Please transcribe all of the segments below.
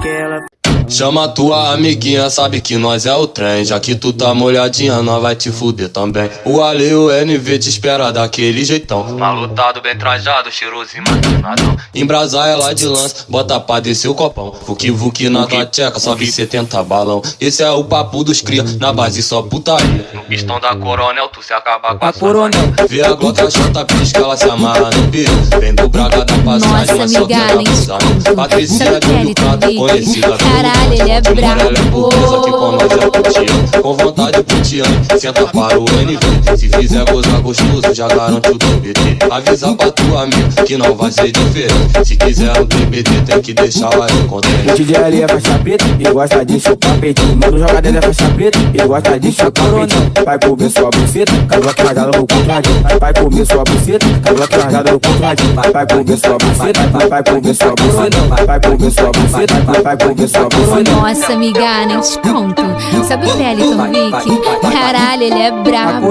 que ela. Chama tua amiguinha, sabe que nós é o trem. Já que tu tá molhadinha, nós vai te fuder também. O Ale e o NV te espera daquele jeitão. Malutado, bem trajado, cheiroso e maquinadão. Embrasar ela de lança, bota pra descer o copão. Vuki vuki na tua tcheca, sobe 70 balão. Esse é o papo dos cria, na base só putaria. No pistão da Coronel, tu se acaba com a Coronel. Vê a Glock, a chata pisca, ela se amarra no peru. Vem do Braga da passagem, mas só quer dar Patricinha de Lucado, conhecida pelo ele é brabo. Ela é burguesa que com nós é putiano. Com vontade putiano, senta para o NV. Se fizer gozar gostoso, já garante o TBT. Avisa pra tua amiga que não vai ser diferente. Se quiser um TBT, tem que deixar ela contente. O DJ ali é faixa preta e gosta de chupar peitinho. Mano, joga dele é faixa preta e gosta de chupar peitinho. Vai comer sua buceta, cabelo trajada no contradinho. Vai comer sua buceta, cabelo trajada no contradinho. Vai comer sua buceta, vai comer sua buceta. Vai comer sua buceta, vai comer sua buceta. Nossa, amiga, nem te conto. Sabe o Wellington Vick? Caralho, ele é brabo.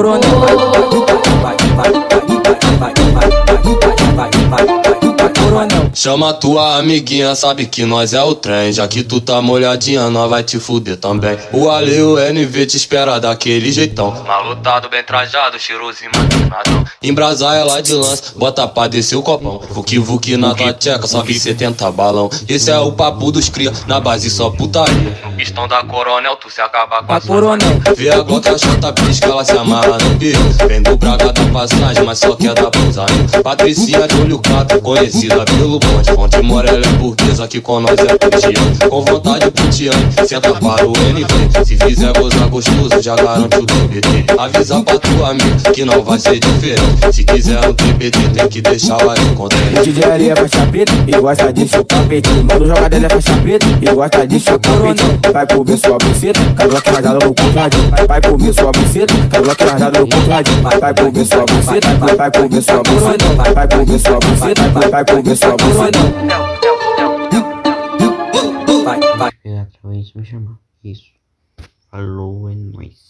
Chama tua amiguinha, sabe que nós é o trem. Já que tu tá molhadinha, nós vai te fuder também. O Ale e o NV te espera daquele jeitão. Malutado, bem trajado, cheiroso e maquinadão. Embrasar ela de lança, bota pra descer o copão. Vuki vuki na tua tcheca, sobe 70 balão. Esse é o papo dos cria, na base só putaria. No pistão da Coronel, tu se acaba com a Coronel. Vê a Glock, a chata pisca, ela se amarra no peru. Vem do Braga da passagem, mas só quer dar pousarinho. Patricinha de olho claro, conhecida pelo bonde. Fonte Morela é burguesa que com nós é putiano. Com vontade putiano, senta para o NV. Se fizer gozar gostoso, já garante o TBT. Avisa pra tua amiga que não vai ser diferente. Se quiser um TBT, tem que deixar ela contente. O DJ ali é faixa preta e gosta de chupar peitinho. Mano, joga dele é faixa preta e gosta de chupar peitinho. Vai comer sua buceta, cabelo trajada no contradinho. Vai comer sua buceta, cabelo trajada no contradinho. Vai comer sua buceta, vai comer sua buceta. Vai comer sua buceta, vai comer sua buceta. Vai. Me chamar. Isso. Falou, é nóis.